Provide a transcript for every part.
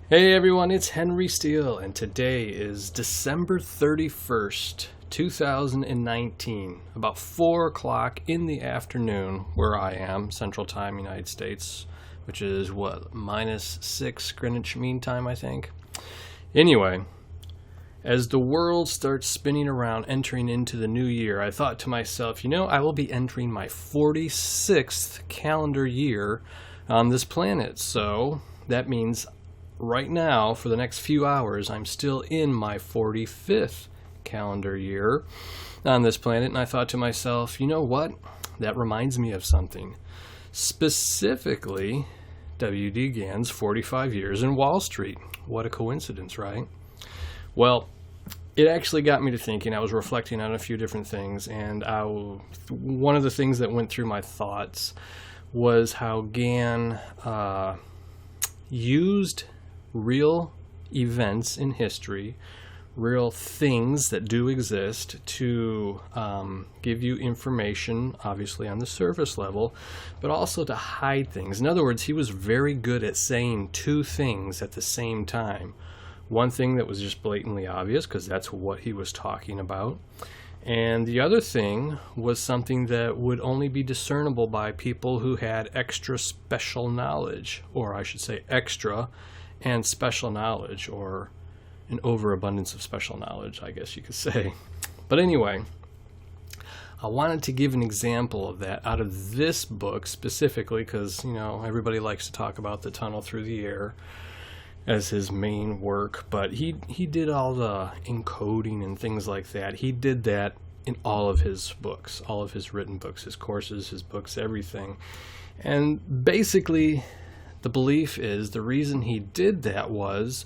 Hey everyone, it's Steele, and today is December 31st, 2019, about 4 o'clock in the afternoon where I am, Central Time, United States, which is -6 Greenwich Mean Time, I think. Anyway, as the world starts spinning around, entering into the new year, I thought to myself, I will be entering my 46th calendar year on this planet, so that means right now, for the next few hours, I'm still in my 45th calendar year on this planet, and I thought to myself, you know what? That reminds me of something. Specifically, W.D. Gann's 45 years in Wall Street. What a coincidence, right? Well, it actually got me to thinking. I was reflecting on a few different things, and one of the things that went through my thoughts was how Gann used real events in history, real things that do exist, to give you information, obviously on the surface level, but also to hide things. In other words, he was very good at saying two things at the same time. One thing that was just blatantly obvious, because that's what he was talking about. And the other thing was something that would only be discernible by people who had extra special knowledge, or I should say extra and special knowledge, or an overabundance of special knowledge, I guess you could say. But anyway, I wanted to give an example of that out of this book specifically because, everybody likes to talk about The Tunnel Through the Air as his main work, but he did all the encoding and things like that. He did that in all of his books, all of his written books, his courses, his books, everything. And basically, the belief is the reason he did that was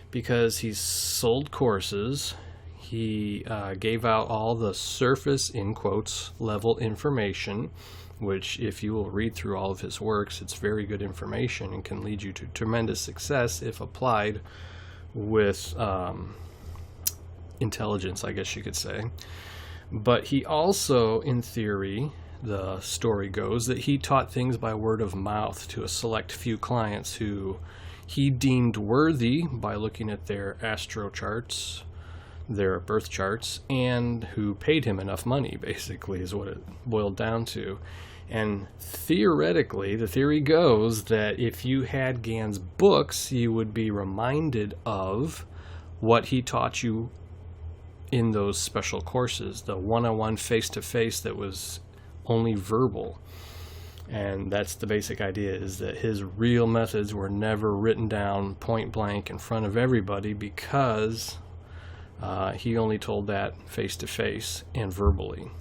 because he sold courses. He gave out all the surface, in quotes, level information, which if you will read through all of his works, it's very good information and can lead you to tremendous success if applied with intelligence, I guess you could say. But he also, in theory, the story goes, that he taught things by word of mouth to a select few clients who he deemed worthy by looking at their astro charts, their birth charts, and who paid him enough money, basically, is what it boiled down to. And theoretically, the theory goes that if you had Gann's books, you would be reminded of what he taught you in those special courses, the one-on-one face-to-face that was only verbal. And that's the basic idea, is that his real methods were never written down point blank in front of everybody because he only told that face to face and verbally.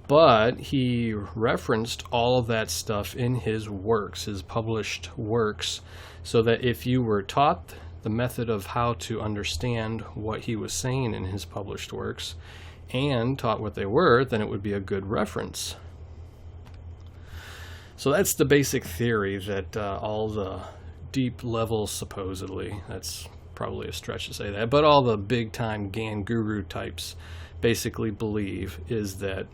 But he referenced all of that stuff in his works, his published works, so that if you were taught the method of how to understand what he was saying in his published works and taught what they were, then it would be a good reference. So that's the basic theory, that all the deep levels, supposedly, that's probably a stretch to say that, but all the big-time Gann guru types basically believe is that,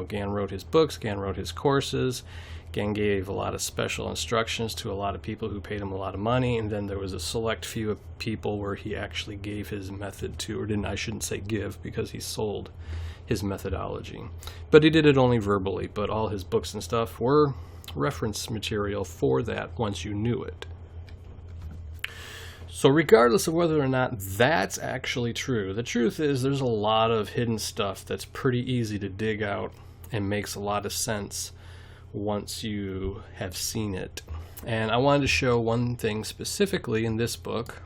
Gann wrote his books, Gann wrote his courses, Gann gave a lot of special instructions to a lot of people who paid him a lot of money, and then there was a select few of people where he actually gave his method to, or didn't, I shouldn't say give, because he sold his methodology. But he did it only verbally, but all his books and stuff were reference material for that once you knew it. So regardless of whether or not that's actually true, the truth is there's a lot of hidden stuff that's pretty easy to dig out and makes a lot of sense once you have seen it. And I wanted to show one thing specifically in this book,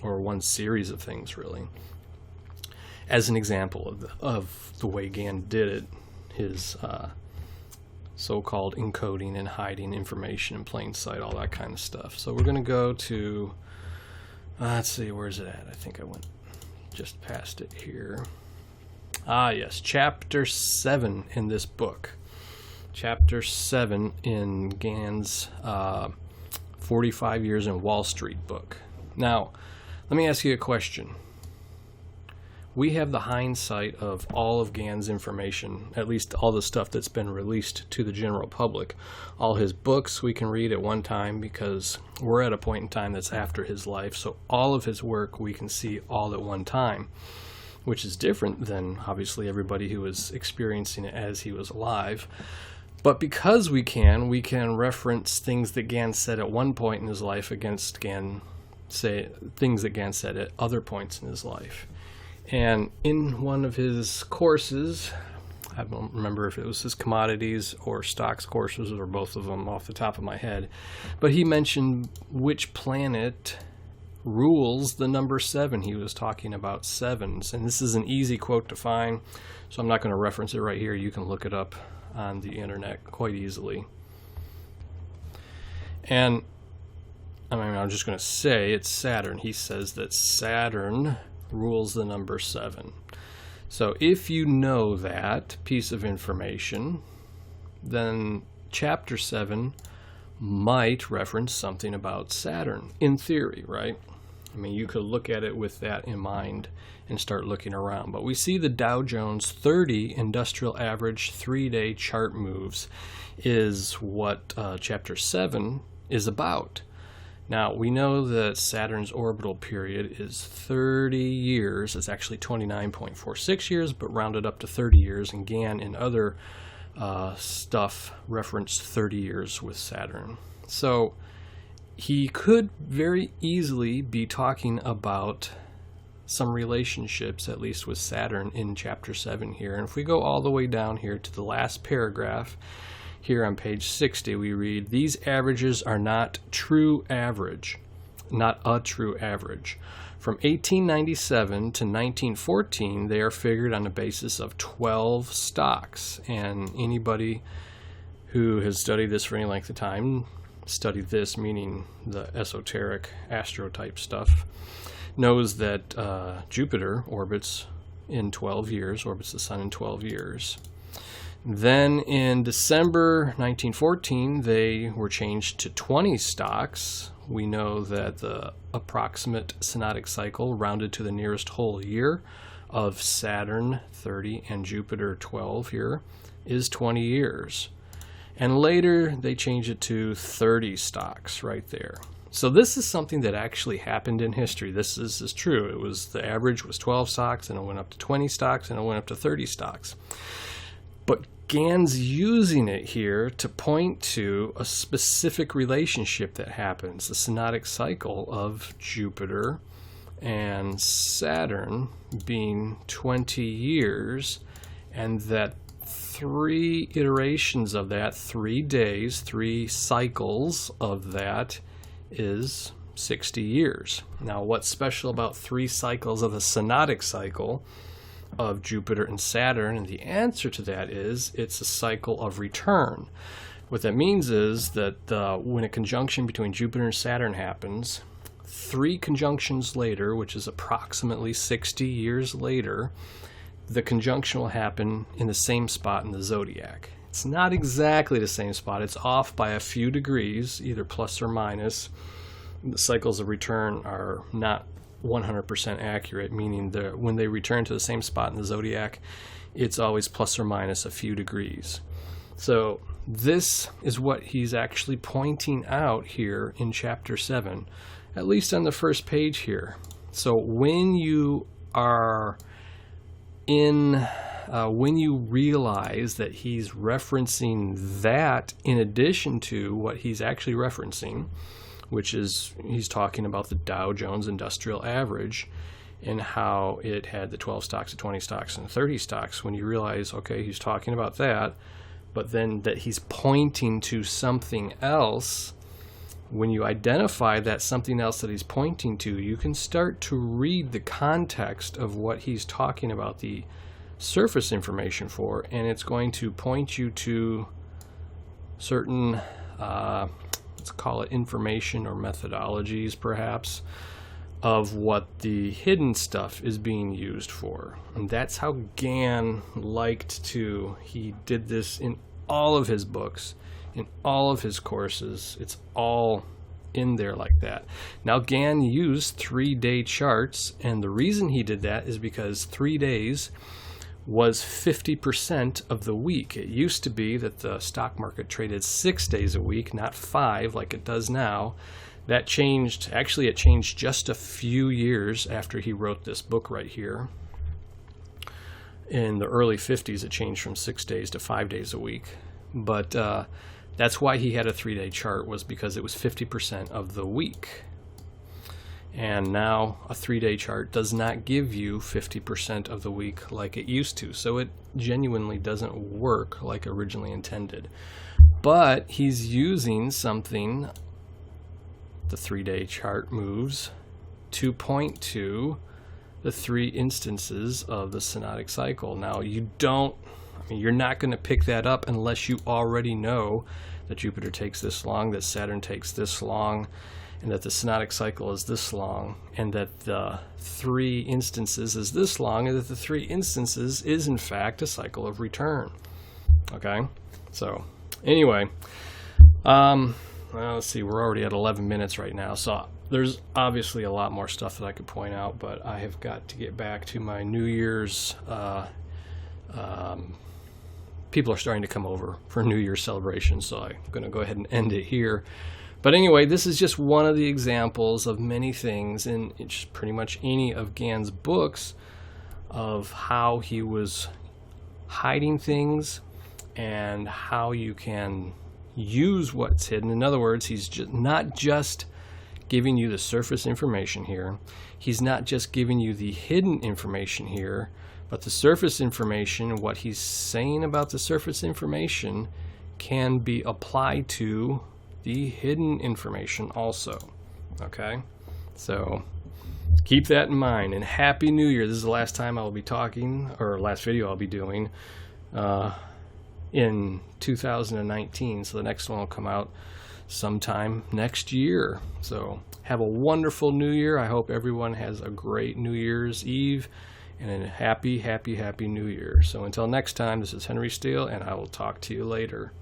or one series of things really, as an example of the way Gann did it, his so-called encoding and hiding information in plain sight, all that kind of stuff. So we're going to go to, let's see, where's it at? I think I went just past it here. Yes, chapter 7 in this book. Chapter 7 in Gann's 45 Years in Wall Street book. Now, let me ask you a question. we have the hindsight of all of Gann's information, at least all the stuff that's been released to the general public. All his books we can read at one time because we're at a point in time that's after his life, so all of his work we can see all at one time, which is different than obviously everybody who was experiencing it as he was alive. But because we can reference things that Gann said at one point in his life against things that Gann said at other points in his life. And in one of his courses, I don't remember if it was his commodities or stocks courses or both of them off the top of my head, but he mentioned which planet rules the number 7. He was talking about sevens, and this is an easy quote to find, so I'm not going to reference it right here. You can look it up on the internet quite easily. And I'm just going to say it's Saturn. He says that Saturn rules the number 7. So if you know that piece of information, then chapter 7 might reference something about Saturn, in theory, right? I mean, you could look at it with that in mind and start looking around. But we see the Dow Jones 30 industrial average 3-day chart moves is what chapter 7 is about. Now, we know that Saturn's orbital period is 30 years. It's actually 29.46 years, but rounded up to 30 years. And Gann and other stuff referenced 30 years with Saturn. So he could very easily be talking about some relationships, at least with Saturn, in chapter 7 here. And if we go all the way down here to the last paragraph, here on page 60, we read, "These averages are not true average, not a true average. From 1897 to 1914, they are figured on a basis of 12 stocks." And anybody who has studied this for any length of time, studied this meaning the esoteric astro-type stuff, knows that Jupiter orbits in 12 years, orbits the sun in 12 years. Then in December 1914, they were changed to 20 stocks. We know that the approximate synodic cycle, rounded to the nearest whole year, of Saturn 30 and Jupiter 12 here is 20 years. And later they changed it to 30 stocks right there. So this is something that actually happened in history. This is true. It was, the average was 12 stocks, and it went up to 20 stocks, and it went up to 30 stocks. But Gann's using it here to point to a specific relationship that happens, the synodic cycle of Jupiter and Saturn being 20 years, and that 3 iterations of that, 3 days, 3 cycles of that is 60 years. Now, what's special about 3 cycles of the synodic cycle of Jupiter and Saturn? And the answer to that is it's a cycle of return. What that means is that when a conjunction between Jupiter and Saturn happens, 3 conjunctions later, which is approximately 60 years later, the conjunction will happen in the same spot in the zodiac. It's not exactly the same spot. It's off by a few degrees, either plus or minus. The cycles of return are not 100% accurate, meaning that when they return to the same spot in the zodiac, it's always plus or minus a few degrees. So this is what he's actually pointing out here in chapter 7, at least on the first page here. So when you are when you realize that he's referencing that in addition to what he's actually referencing, which is he's talking about the Dow Jones Industrial Average and how it had the 12 stocks, the 20 stocks, and 30 stocks, when you realize, okay, he's talking about that, but then that he's pointing to something else, when you identify that something else that he's pointing to, you can start to read the context of what he's talking about the surface information for, and it's going to point you to certain, let's call it information or methodologies perhaps, of what the hidden stuff is being used for. And that's how Gann liked to, he did this in all of his books, in all of his courses. It's all in there like that. Now, Gann used 3-day charts, and the reason he did that is because 3 days was 50% of the week. It used to be that the stock market traded 6 days a week, not 5 like it does now. That changed, actually it changed just a few years after he wrote this book right here. In the early 50s, it changed from 6 days to 5 days a week. But that's why he had a 3-day chart, was because it was 50% of the week. And now a 3-day chart does not give you 50% of the week like it used to. So it genuinely doesn't work like originally intended. But he's using something, the 3-day chart moves, to point to the 3 instances of the synodic cycle. Now, you're not going to pick that up unless you already know that Jupiter takes this long, that Saturn takes this long, and that the synodic cycle is this long, and that the 3 instances is this long, and that the 3 instances is in fact a cycle of return. Okay, so anyway, well, let's see, we're already at 11 minutes right now, so there's obviously a lot more stuff that I could point out, but I have got to get back to my New Year's. People are starting to come over for New Year's celebration, so I'm going to go ahead and end it here. But anyway, this is just one of the examples of many things in just pretty much any of Gann's books of how he was hiding things and how you can use what's hidden. In other words, he's not just giving you the surface information here. He's not just giving you the hidden information here, but the surface information, what he's saying about the surface information, can be applied to the hidden information also. Okay, so keep that in mind, and Happy New Year. This is the last time I will be talking, or last video I'll be doing in 2019, so the next one will come out sometime next year. So have a wonderful New Year. I hope everyone has a great New Year's Eve and a happy New Year. So until next time, this is Steele, and I will talk to you later.